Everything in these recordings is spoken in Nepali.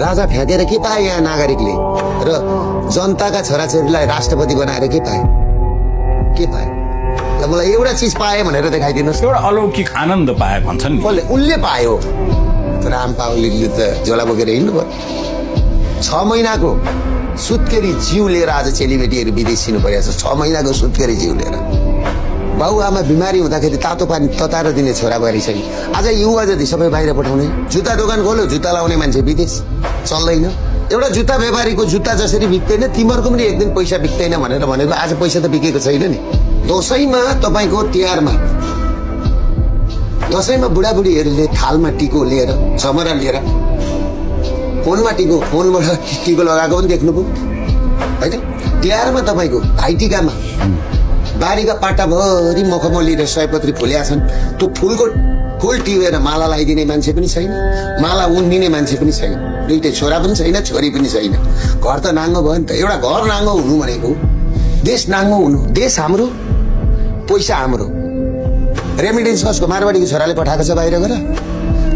राजा फ्याँकेर के पाए यहाँ नागरिकले र जनताका छोराछोरीलाई राष्ट्रपति बनाएर के पाए ल मलाई एउटा चीज पाए भनेर देखाइदिनुहोस्। एउटा अलौकिक आनन्द पाए भन्छन् नि। उनले पायो तर आम पाउलीले त झोला बोकेर हिँड्नु पर्यो। 6 महिनाको सुत्केरी जिउ लिएर आज चेलीबेटीहरू विदेश छिर्नु परेको छ। 6 महिनाको सुत्केरी जिउ लिएर बाबुआमा बिमारी हुँदाखेरि तातो पानी तताएर दिने छोराबारी छैन। आज युवा जति सबै बाहिर पठाउने, जुत्ता दोकान खोल्यो जुत्ता लाउने मान्छे विदेश चल्दैन। एउटा जुत्ता व्यापारीको जुत्ता जसरी बिक्दैन तिमीहरूको पनि एक दिन पैसा बिक्दैन भनेर भनेको आज पैसा त बिकेको छैन नि। दसैँमा तपाईँको तिहारमा दसैँमा बुढाबुढीहरूले थालमा टिको लिएर चमरा लिएर फोनमा फोनबाट टिको लगाएको पनि देख्नुभयो होइन। तिहारमा तपाईँको भाइटिकामा बारीका पाटाभरि मखमली र सयपत्री फुल्या छन्। त्यो फुल टिपेर माला लगाइदिने मान्छे पनि छैन, माला उन्दिने मान्छे पनि छैन। दुईटै छोरा पनि छैन, छोरी पनि छैन। घर त नाङ्गो भयो नि त। एउटा घर नाङ्गो हुनु भनेको देश नाङ्गो हुनु। देश हाम्रो, पैसा हाम्रो। रेमिटेन्स कसको? मारवाडीको छोराले पठाएको छ बाहिर गएर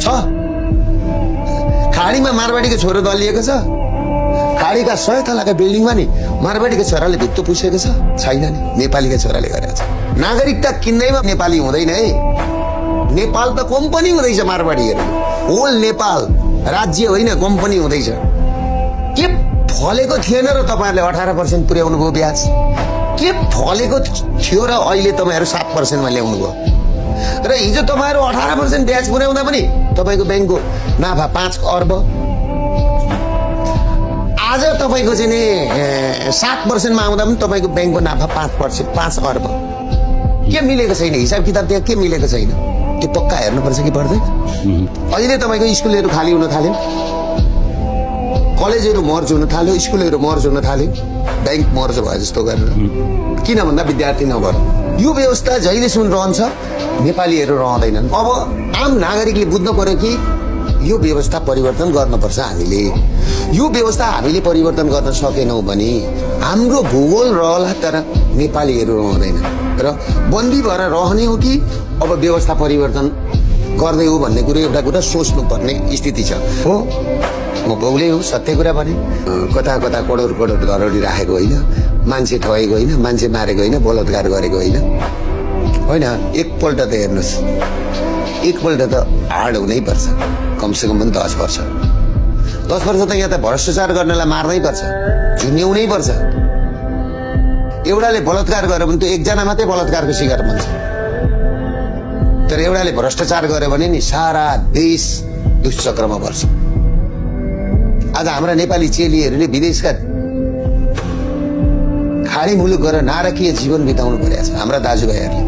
छ। खाडीमा मारवाडीको छोरो दलिएको छ। खाडीका 100 तलाका बिल्डिङमा नि मारवाडीको छोराले भित्तो पुसेको छ छैन नि, नेपालीका छोराले गरेको छ। नागरिकता किन्दैमा नेपाली हुँदैन है। नेपाल त कम्पनी हुँदैछ मारवाडीहरू। होल नेपाल राज्य होइन कम्पनी हुँदैछ। के फलेको थिएन र तपाईँहरूले 18% पुर्याउनु भयो ब्याज? के फलेको थियो र अहिले तपाईँहरू 7%मा ल्याउनु भयो? र हिजो तपाईँहरू 18% ब्याज पुर्याउँदा पनि तपाईँको ब्याङ्कको नाफा 5 अर्ब, आज तपाईँको चाहिँ नि 7%मा आउँदा पनि तपाईँको ब्याङ्कको नाफा 5 अर्ब। के मिलेको छैन? हिसाब किताब त्यहाँ के मिलेको छैन? त्यो पक्का हेर्नुपर्छ कि पर्दैन? अहिले तपाईँको स्कुलहरू खाली हुन थाल्यो, कलेजहरू मर्ज हुन थाल्यो, स्कुलहरू मर्ज हुन थाल्यो, ब्याङ्क मर्ज भयो जस्तो गरेर। किन भन्दा विद्यार्थी नभएर यो व्यवस्था जहिलेसम्म रहन्छ नेपालीहरू रहँदैनन्। अब आम नागरिकले बुझ्नु पर्यो कि यो व्यवस्था परिवर्तन गर्नुपर्छ। हामीले यो व्यवस्था हामीले परिवर्तन गर्न सकेनौँ भने हाम्रो भूगोल रहला तर नेपालीहरू रहँदैन र बन्दी भएर रहने हो कि अब व्यवस्था परिवर्तन गर्दै हो भन्ने कुरो एउटा कुरा सोच्नुपर्ने स्थिति छ। हो म बाउले हो, सत्य कुरा भने। कता करोड दरोडी राखेको होइन, मान्छे ठगेको होइन, मान्छे मारेको होइन, बलात्कार गरेको होइन। एकपल्ट त हेर्नुहोस्, एकपल्ट त हार्ड हुनै पर्छ, कमसेकम पनि 10 वर्ष। 10 वर्ष त यहाँ त भ्रष्टाचार गर्नेलाई मार्नै पर्छ, झुन्याउनै पर्छ। एउटाले बलात्कार गर्यो भने त एकजना मात्रै बलात्कारको शिकार बन्छ, तर एउटाले भ्रष्टाचार गर्यो भने नि सारा देश दुष्चक्रमा पर्छ। आज हाम्रा नेपाली चेलीहरूले विदेशका खाडी मुलुक गएर नारकीय जीवन बिताउनु परेको छ। हाम्रा दाजुभाइहरूले